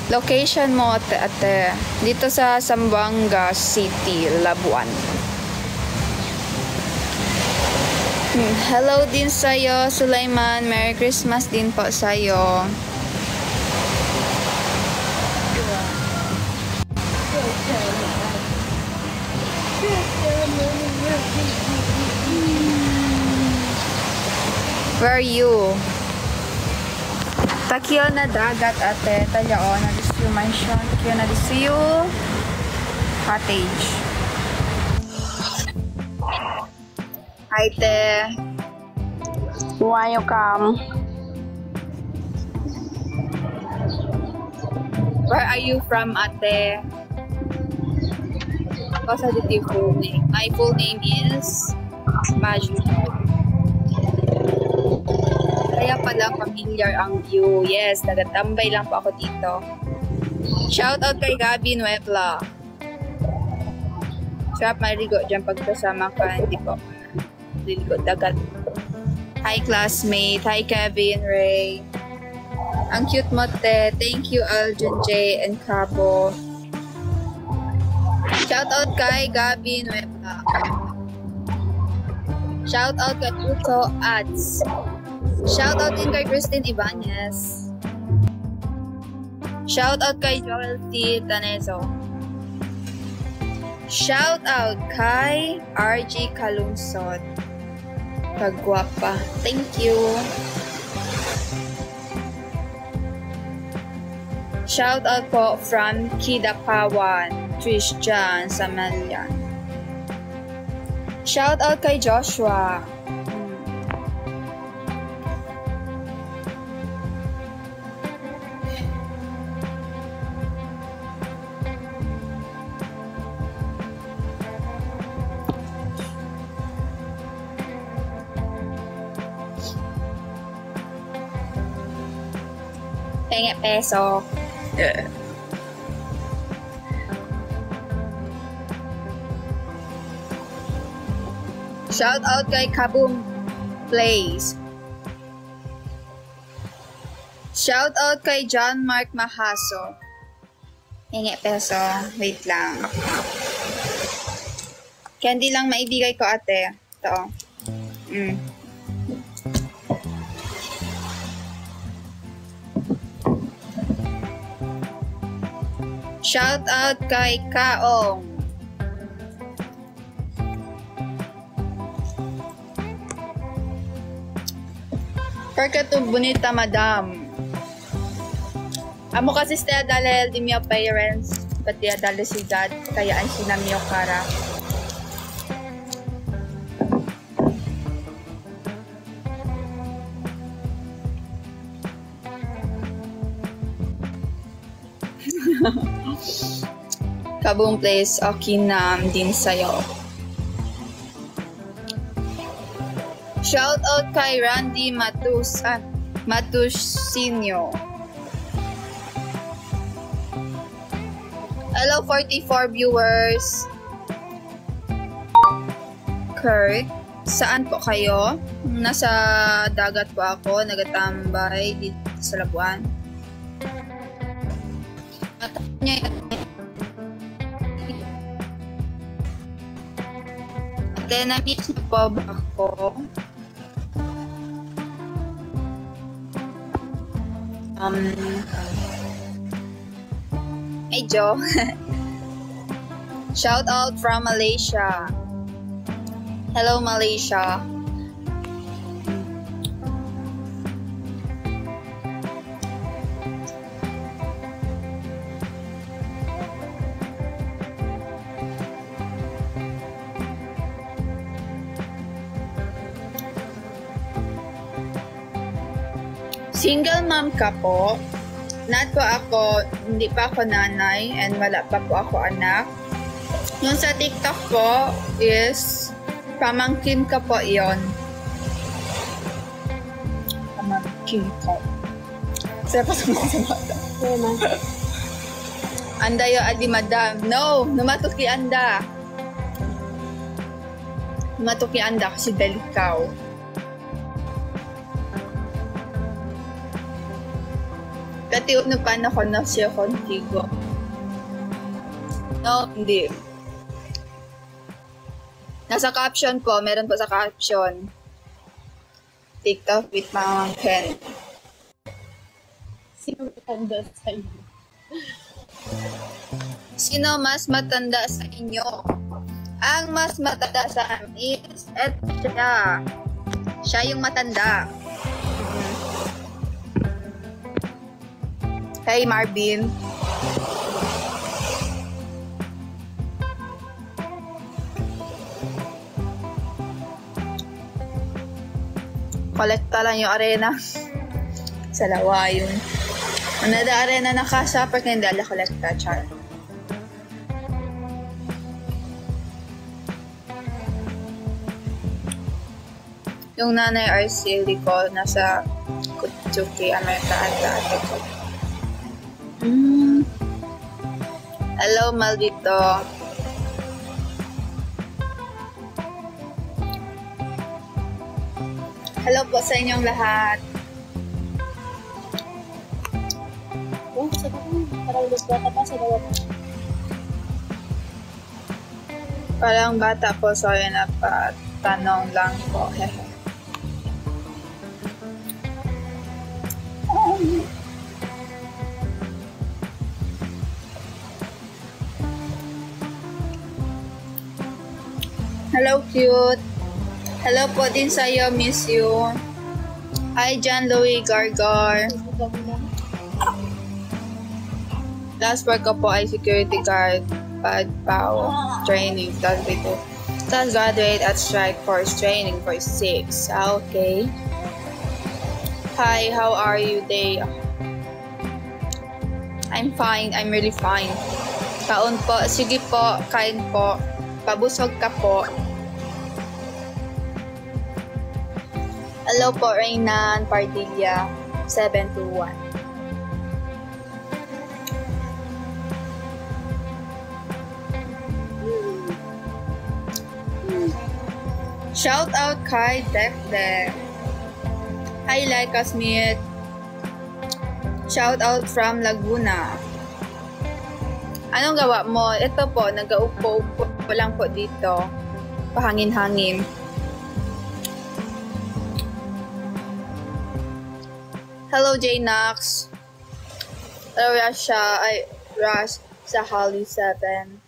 Location mo, ate. Dito sa Zamboanga City, Labuan. Hello din sa'yo, Sulaiman. Merry Christmas din po sa'yo. Where are you? Takyo na dagat, ate. Talyo na this you mansion. Takyo na this you cottage. Hi, te. Why you come? Where are you from, ate? What's the full name? My full name is Maju. Kaya pala familiar ang view. Yes, nagatambay lang po ako dito. Shout out kay Gabi Nuebla. Sarap marigo dyan pagkasama ka. Hindi po liligo dagat. Hi classmate. Hi Kevin, Ray. Ang cute mo, te. Thank you Aljun J and Cabo. Shout out kay Gabi Nuebla. Shout out kay Uto Ads. Shout out din kay Christine Ibanez. Shout out kay Joel T. Tanezo. Shout out kay RG Kalungsod. Kagwapa. Thank you. Shout out po from Kidapawan, Trish Jan, Samalian. Shout out kay Joshua. Penge peso. Shout out kay Kaboom Plays. Shout out kay John Mark Mahaso. Penge peso. Wait lang. Candy lang maibigay ko, ate. Ito. Shout out kay Kaong. Perkato bonita madam. Amo kasi stay dalel di mio parents, pati dalel si dad kaya an sina mio kara. Kaboom Place, okay na din sa'yo. Shout out kay Randy Matusinyo. Hello 44 viewers. Kurt, saan po kayo? Nasa dagat po ako, nagatambay dito sa Labuan. Ate, na-miss niyo po ba ako? Medyo. Shout out from Malaysia. Hello Malaysia. Single mom ka po? Not po ako, hindi pa ako nanay and wala pa po ako anak. Yung sa TikTok po is pamangkin ka po yon. Pamangkin ko. Saan pa sumasamata? Anda yo adi madam. No, numatuki anda. Numatuki anda kasi delikaw. Katiw na paano ko na siya contigo. No, hindi. Nasa caption po, meron po sa caption. TikTok with Mama Ken. Sino matanda sa inyo? Sino mas matanda sa inyo? Ang mas matanda sa amin is siya. Siya yung matanda. Hey Marvin. Kolekta lang yung arena. Sa lawa yun. Manada arena na kasa pag hindi ala kolekta. Char. Yung nanay Arceli ko nasa Kutsuki, Amerika at dati ko. Hello, Maldito. Hello po sa inyong lahat. Oh, sabi ko, parang bata pa sa dawa pa. Parang bata po, sorry na pa. Tanong lang po. Hello, cute. Hello po din sa'yo, miss you. Hi, John Louis Gargar. Last work ko po ay security guard, PAO training, tapos graduate at strike force training for 6. Okay. Hi, how are you today? I'm fine. I'm really fine. Kaon po. Sige po. Kain po. Pabusog ka po. Hello po, Reynan Pardilla, 721. Shout out kay Dek. Hi, Laika Smith. Shout out from Laguna. Anong gawa mo? Ito po, nag-uupo lang po dito. Pahangin-hangin. Hello, J-Nox. Hello, Rasha. Ay, Ras sa Holly 7.